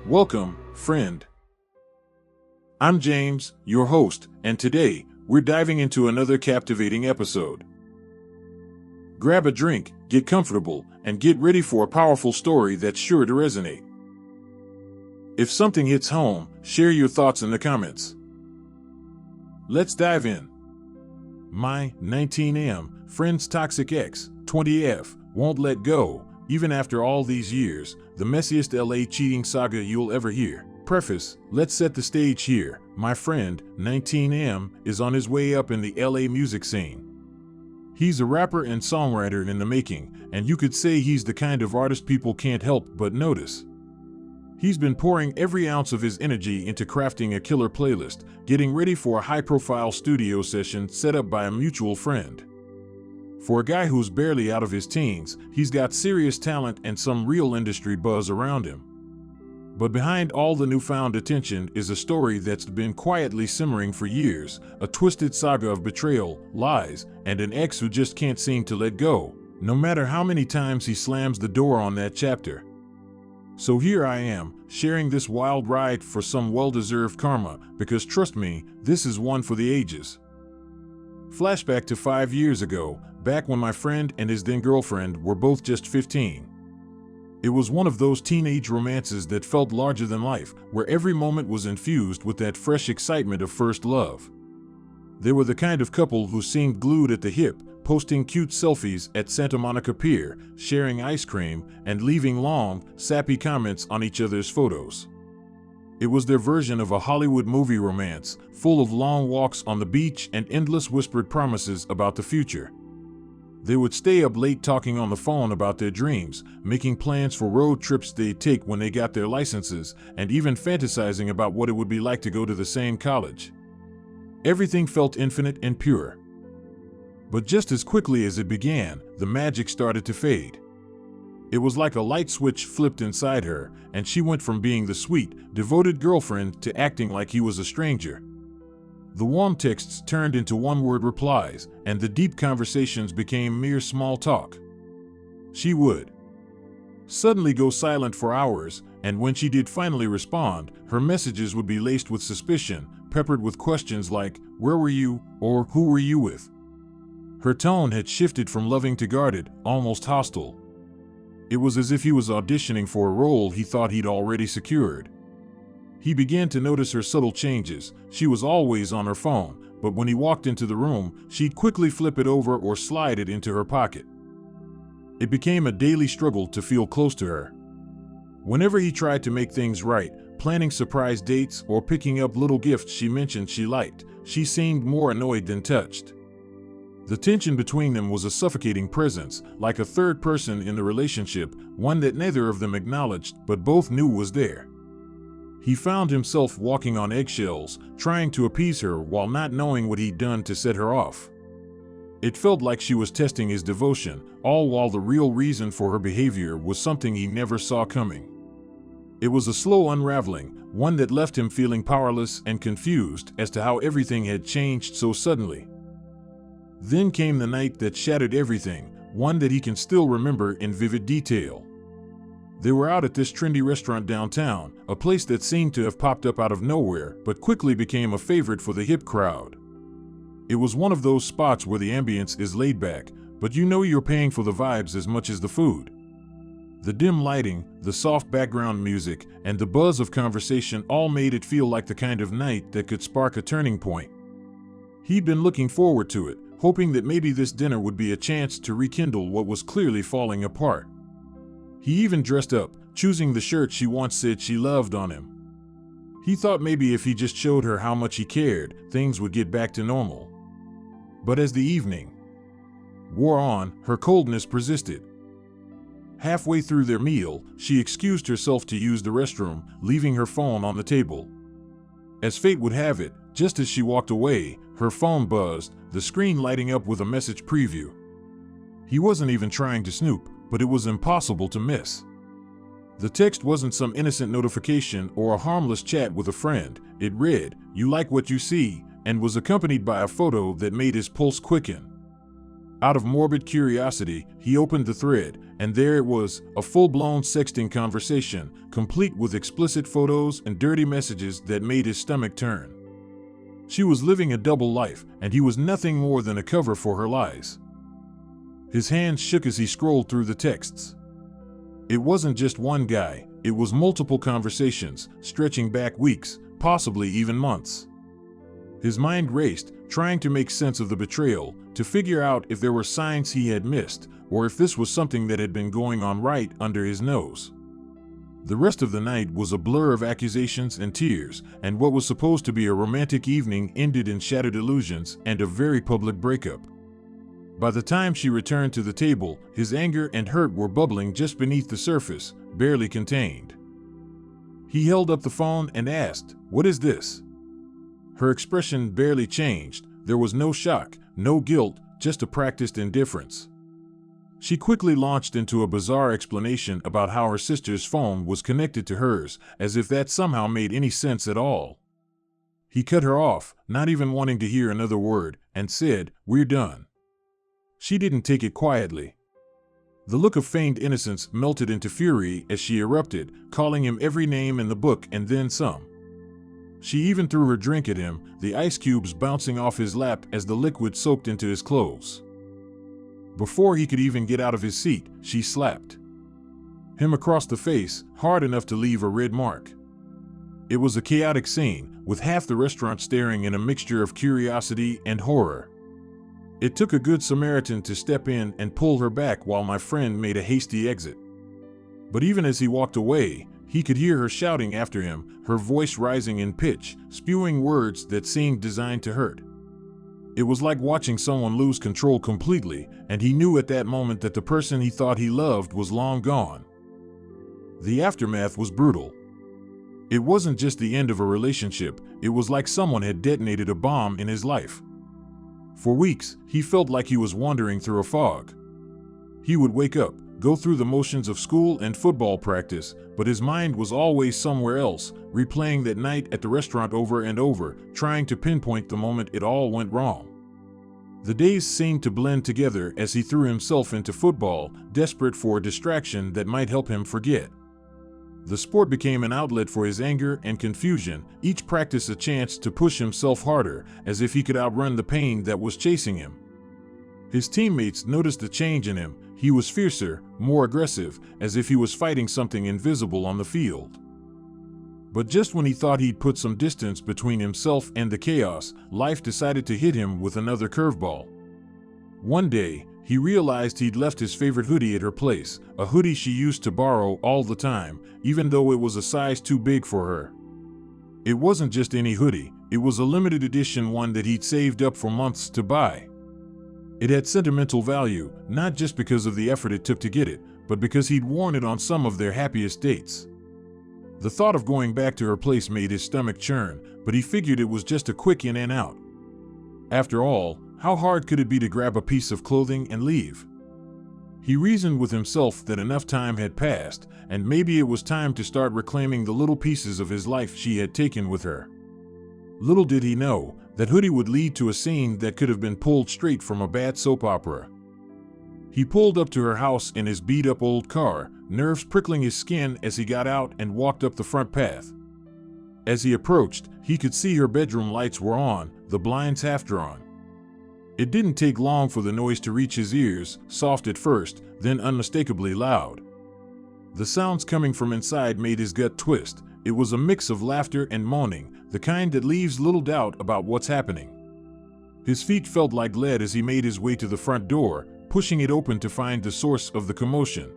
Welcome, friend. I'm James, your host, and today, we're diving into another captivating episode. Grab a drink, get comfortable, and get ready for a powerful story that's sure to resonate. If something hits home, share your thoughts in the comments. Let's dive in. My 19M friend's toxic ex, 20F, won't let go, even after all these years, the messiest LA cheating saga you'll ever hear. Preface, let's set the stage here. My friend, 19M, is on his way up in the LA music scene. He's a rapper and songwriter in the making, and you could say he's the kind of artist people can't help but notice. He's been pouring every ounce of his energy into crafting a killer playlist, getting ready for a high-profile studio session set up by a mutual friend. For a guy who's barely out of his teens, he's got serious talent and some real industry buzz around him. But behind all the newfound attention is a story that's been quietly simmering for years, a twisted saga of betrayal, lies, and an ex who just can't seem to let go, no matter how many times he slams the door on that chapter. So here I am, sharing this wild ride for some well-deserved karma, because trust me, this is one for the ages. Flashback to 5 years ago, back when my friend and his then-girlfriend were both just 15. It was one of those teenage romances that felt larger than life, where every moment was infused with that fresh excitement of first love. They were the kind of couple who seemed glued at the hip, posting cute selfies at Santa Monica Pier, sharing ice cream, and leaving long, sappy comments on each other's photos. It was their version of a Hollywood movie romance, full of long walks on the beach and endless whispered promises about the future. They would stay up late talking on the phone about their dreams, making plans for road trips they'd take when they got their licenses, and even fantasizing about what it would be like to go to the same college. Everything felt infinite and pure. But just as quickly as it began, the magic started to fade. It was like a light switch flipped inside her, and she went from being the sweet, devoted girlfriend to acting like he was a stranger. The warm texts turned into one-word replies, and the deep conversations became mere small talk. She would suddenly go silent for hours, and when she did finally respond, her messages would be laced with suspicion, peppered with questions like, "Where were you?" or "Who were you with?" Her tone had shifted from loving to guarded, almost hostile. It was as if he was auditioning for a role he thought he'd already secured. He began to notice her subtle changes. She was always on her phone, but when he walked into the room, she'd quickly flip it over or slide it into her pocket. It became a daily struggle to feel close to her. Whenever he tried to make things right, planning surprise dates or picking up little gifts she mentioned she liked, she seemed more annoyed than touched. The tension between them was a suffocating presence, like a third person in the relationship, one that neither of them acknowledged but both knew was there. He found himself walking on eggshells, trying to appease her while not knowing what he'd done to set her off. It felt like she was testing his devotion, all while the real reason for her behavior was something he never saw coming. It was a slow unraveling, one that left him feeling powerless and confused as to how everything had changed so suddenly. Then came the night that shattered everything, one that he can still remember in vivid detail. They were out at this trendy restaurant downtown, a place that seemed to have popped up out of nowhere but quickly became a favorite for the hip crowd. It was one of those spots where the ambience is laid back, but you know you're paying for the vibes as much as the food. The dim lighting, the soft background music, and the buzz of conversation all made it feel like the kind of night that could spark a turning point. He'd been looking forward to it, hoping that maybe this dinner would be a chance to rekindle what was clearly falling apart. He even dressed up, choosing the shirt she once said she loved on him. He thought maybe if he just showed her how much he cared, things would get back to normal. But as the evening wore on, her coldness persisted. Halfway through their meal, she excused herself to use the restroom, leaving her phone on the table. As fate would have it, just as she walked away, her phone buzzed, the screen lighting up with a message preview. He wasn't even trying to snoop, but it was impossible to miss. The text wasn't some innocent notification or a harmless chat with a friend. It read, "You like what you see," and was accompanied by a photo that made his pulse quicken. Out of morbid curiosity, he opened the thread, and there it was, a full-blown sexting conversation, complete with explicit photos and dirty messages that made his stomach turn. She was living a double life, and he was nothing more than a cover for her lies. His hands shook as he scrolled through the texts. It wasn't just one guy, it was multiple conversations, stretching back weeks, possibly even months. His mind raced, trying to make sense of the betrayal, to figure out if there were signs he had missed, or if this was something that had been going on right under his nose. The rest of the night was a blur of accusations and tears, and what was supposed to be a romantic evening ended in shattered illusions and a very public breakup. By the time she returned to the table, his anger and hurt were bubbling just beneath the surface, barely contained. He held up the phone and asked, "What is this?" Her expression barely changed. There was no shock, no guilt, just a practiced indifference. She quickly launched into a bizarre explanation about how her sister's phone was connected to hers, as if that somehow made any sense at all. He cut her off, not even wanting to hear another word, and said, "We're done." She didn't take it quietly. The look of feigned innocence melted into fury as she erupted, calling him every name in the book and then some. She even threw her drink at him, the ice cubes bouncing off his lap as the liquid soaked into his clothes. Before he could even get out of his seat, she slapped him across the face, hard enough to leave a red mark. It was a chaotic scene, with half the restaurant staring in a mixture of curiosity and horror. It took a good Samaritan to step in and pull her back while my friend made a hasty exit. But even as he walked away, he could hear her shouting after him, her voice rising in pitch, spewing words that seemed designed to hurt. It was like watching someone lose control completely, and he knew at that moment that the person he thought he loved was long gone. The aftermath was brutal. It wasn't just the end of a relationship, it was like someone had detonated a bomb in his life. For weeks, he felt like he was wandering through a fog. He would wake up, go through the motions of school and football practice, but his mind was always somewhere else, replaying that night at the restaurant over and over, trying to pinpoint the moment it all went wrong. The days seemed to blend together as he threw himself into football, desperate for a distraction that might help him forget. The sport became an outlet for his anger and confusion, each practice a chance to push himself harder, as if he could outrun the pain that was chasing him. His teammates noticed the change in him. He was fiercer, more aggressive, as if he was fighting something invisible on the field. But just when he thought he'd put some distance between himself and the chaos, life decided to hit him with another curveball. One day, he realized he'd left his favorite hoodie at her place, a hoodie she used to borrow all the time, even though it was a size too big for her. It wasn't just any hoodie, it was a limited edition one that he'd saved up for months to buy. It had sentimental value, not just because of the effort it took to get it, but because he'd worn it on some of their happiest dates. The thought of going back to her place made his stomach churn, but he figured it was just a quick in and out. After all, how hard could it be to grab a piece of clothing and leave? He reasoned with himself that enough time had passed, and maybe it was time to start reclaiming the little pieces of his life she had taken with her. Little did he know, that hoodie would lead to a scene that could have been pulled straight from a bad soap opera. He pulled up to her house in his beat-up old car, nerves prickling his skin as he got out and walked up the front path. As he approached, he could see her bedroom lights were on, the blinds half drawn. It didn't take long for the noise to reach his ears, soft at first, then unmistakably loud. The sounds coming from inside made his gut twist. It was a mix of laughter and moaning, the kind that leaves little doubt about what's happening. His feet felt like lead as he made his way to the front door, pushing it open to find the source of the commotion.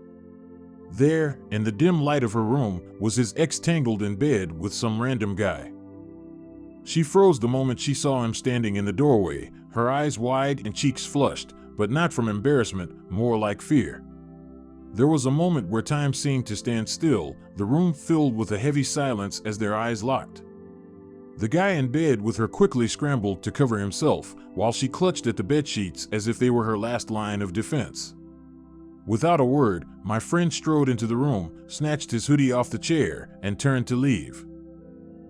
There, in the dim light of her room, was his ex tangled in bed with some random guy. She froze the moment she saw him standing in the doorway, her eyes wide and cheeks flushed, but not from embarrassment, more like fear. There was a moment where time seemed to stand still, the room filled with a heavy silence as their eyes locked. The guy in bed with her quickly scrambled to cover himself, while she clutched at the bedsheets as if they were her last line of defense. Without a word, my friend strode into the room, snatched his hoodie off the chair, and turned to leave.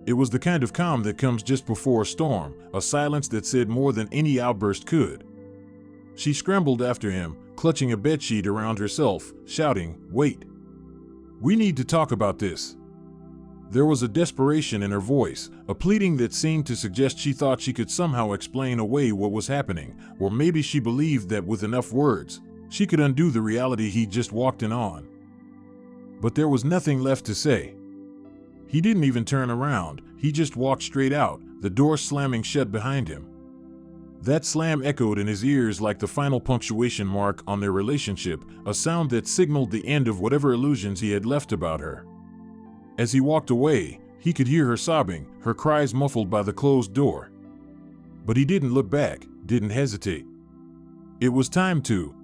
It was the kind of calm that comes just before a storm, a silence that said more than any outburst could. She scrambled after him, clutching a bedsheet around herself, shouting, "Wait! We need to talk about this." There was a desperation in her voice, a pleading that seemed to suggest she thought she could somehow explain away what was happening, or maybe she believed that with enough words, she could undo the reality he'd just walked in on. But there was nothing left to say. He didn't even turn around, he just walked straight out, the door slamming shut behind him. That slam echoed in his ears like the final punctuation mark on their relationship, a sound that signaled the end of whatever illusions he had left about her. As he walked away, he could hear her sobbing, her cries muffled by the closed door. But he didn't look back, didn't hesitate. It was time to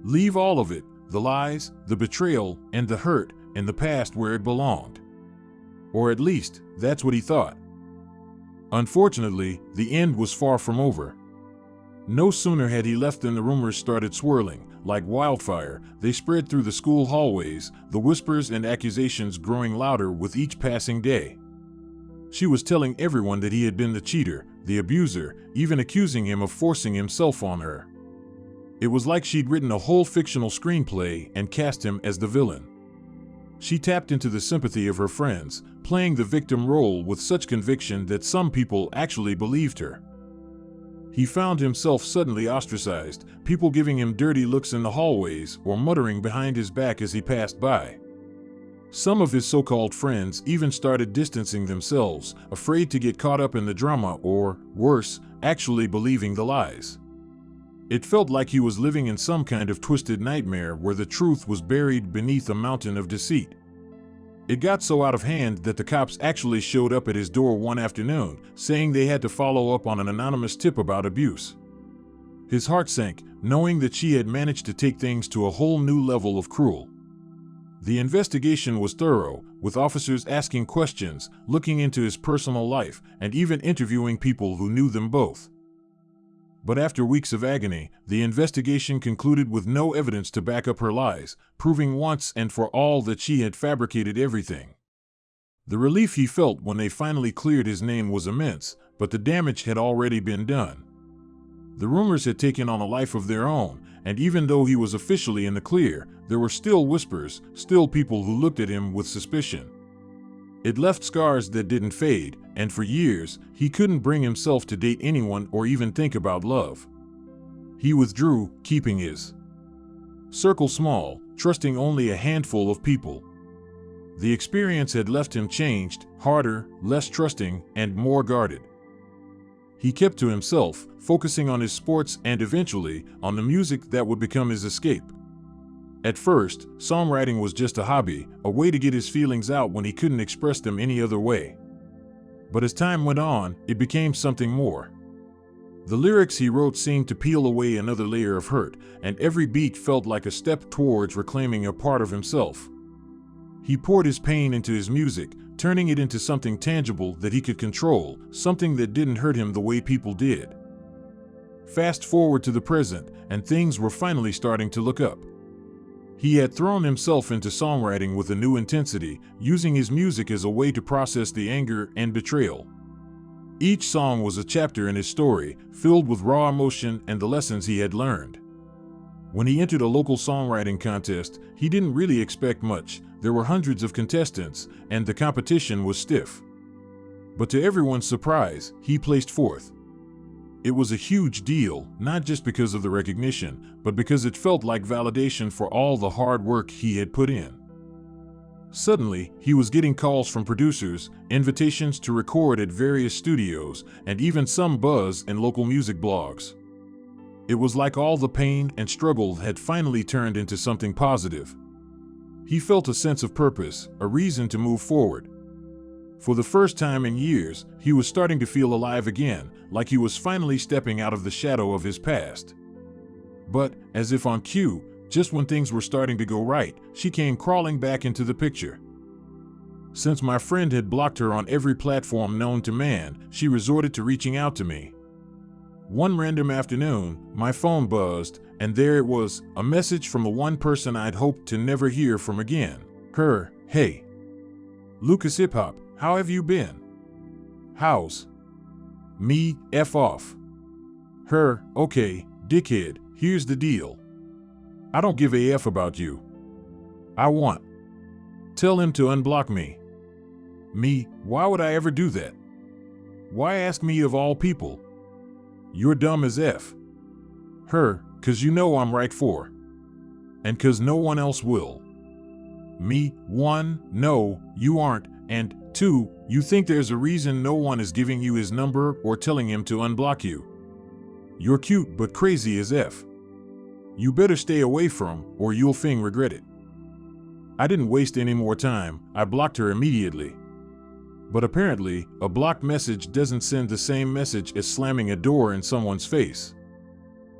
leave all of it, the lies, the betrayal, and the hurt, in the past where it belonged. Or at least, that's what he thought. Unfortunately, the end was far from over. No sooner had he left than the rumors started swirling. Like wildfire, they spread through the school hallways, the whispers and accusations growing louder with each passing day. She was telling everyone that he had been the cheater, the abuser, even accusing him of forcing himself on her. It was like she'd written a whole fictional screenplay and cast him as the villain. She tapped into the sympathy of her friends, playing the victim role with such conviction that some people actually believed her. He found himself suddenly ostracized, people giving him dirty looks in the hallways or muttering behind his back as he passed by. Some of his so-called friends even started distancing themselves, afraid to get caught up in the drama or, worse, actually believing the lies. It felt like he was living in some kind of twisted nightmare where the truth was buried beneath a mountain of deceit. It got so out of hand that the cops actually showed up at his door one afternoon, saying they had to follow up on an anonymous tip about abuse. His heart sank, knowing that she had managed to take things to a whole new level of cruel. The investigation was thorough, with officers asking questions, looking into his personal life, and even interviewing people who knew them both. But after weeks of agony, the investigation concluded with no evidence to back up her lies, proving once and for all that she had fabricated everything. The relief he felt when they finally cleared his name was immense, but the damage had already been done. The rumors had taken on a life of their own, and even though he was officially in the clear, there were still whispers, still people who looked at him with suspicion. It left scars that didn't fade, and for years, he couldn't bring himself to date anyone or even think about love. He withdrew, keeping his circle small, trusting only a handful of people. The experience had left him changed, harder, less trusting, and more guarded. He kept to himself, focusing on his sports and eventually, on the music that would become his escape. At first, songwriting was just a hobby, a way to get his feelings out when he couldn't express them any other way. But as time went on, it became something more. The lyrics he wrote seemed to peel away another layer of hurt, and every beat felt like a step towards reclaiming a part of himself. He poured his pain into his music, turning it into something tangible that he could control, something that didn't hurt him the way people did. Fast forward to the present, and things were finally starting to look up. He had thrown himself into songwriting with a new intensity, using his music as a way to process the anger and betrayal. Each song was a chapter in his story, filled with raw emotion and the lessons he had learned. When he entered a local songwriting contest, he didn't really expect much. There were hundreds of contestants, and the competition was stiff. But to everyone's surprise, he placed fourth. It was a huge deal, not just because of the recognition, but because it felt like validation for all the hard work he had put in. Suddenly, he was getting calls from producers, invitations to record at various studios, and even some buzz in local music blogs. It was like all the pain and struggle had finally turned into something positive. He felt a sense of purpose, a reason to move forward. For the first time in years, he was starting to feel alive again, like he was finally stepping out of the shadow of his past. But, as if on cue, just when things were starting to go right, she came crawling back into the picture. Since my friend had blocked her on every platform known to man, she resorted to reaching out to me. One random afternoon, my phone buzzed, and there it was, a message from the one person I'd hoped to never hear from again. Her, "Hey, Lucas Hip Hop, how have you been?" How's? Me, F off. Her, "Okay, Dickhead, here's the deal. I don't give a F about you. I want. Tell him to unblock me. Me, why would I ever do that? Why ask me of all people? You're dumb as F. Her, 'cause you know I'm right for. And 'cause no one else will. Me, 1, no, you aren't, and 2, you think there's a reason no one is giving you his number or telling him to unblock you. You're cute but crazy as F. You better stay away from, or you'll regret it. I didn't waste any more time, I blocked her immediately. But apparently, a blocked message doesn't send the same message as slamming a door in someone's face.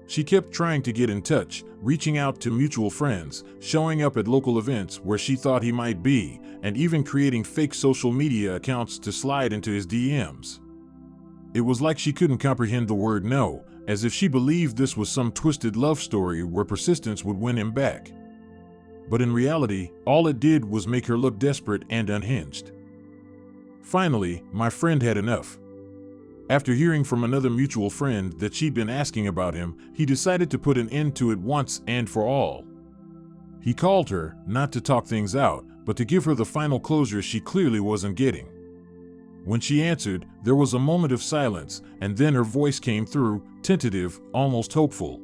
She kept trying to get in touch, reaching out to mutual friends, showing up at local events where she thought he might be, and even creating fake social media accounts to slide into his DMs. It was like she couldn't comprehend the word no, as if she believed this was some twisted love story where persistence would win him back. But in reality, all it did was make her look desperate and unhinged. Finally, my friend had enough. After hearing from another mutual friend that she'd been asking about him, he decided to put an end to it once and for all. He called her, not to talk things out, but to give her the final closure she clearly wasn't getting. When she answered, there was a moment of silence, and then her voice came through, tentative, almost hopeful.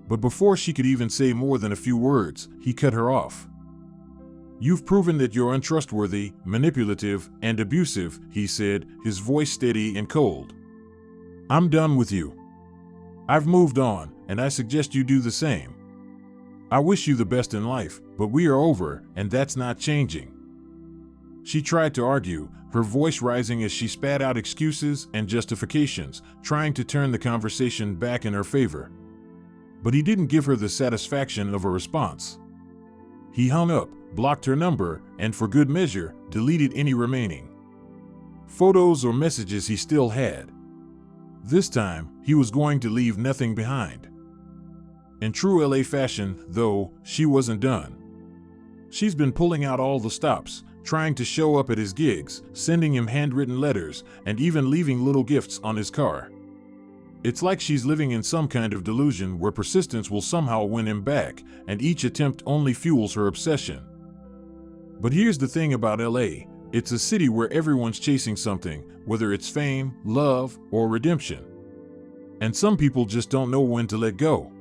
But before she could even say more than a few words, he cut her off. You've proven that you're untrustworthy, manipulative, and abusive, he said, his voice steady and cold. I'm done with you. I've moved on, and I suggest you do the same. I wish you the best in life, but we are over, and that's not changing. She tried to argue, her voice rising as she spat out excuses and justifications, trying to turn the conversation back in her favor. But he didn't give her the satisfaction of a response. He hung up, blocked her number, and for good measure, deleted any remaining photos or messages he still had. This time, he was going to leave nothing behind. In true LA fashion, though, she wasn't done. She's been pulling out all the stops, trying to show up at his gigs, sending him handwritten letters, and even leaving little gifts on his car. It's like she's living in some kind of delusion where persistence will somehow win him back, and each attempt only fuels her obsession. But here's the thing about LA, it's a city where everyone's chasing something, whether it's fame, love, or redemption. And some people just don't know when to let go.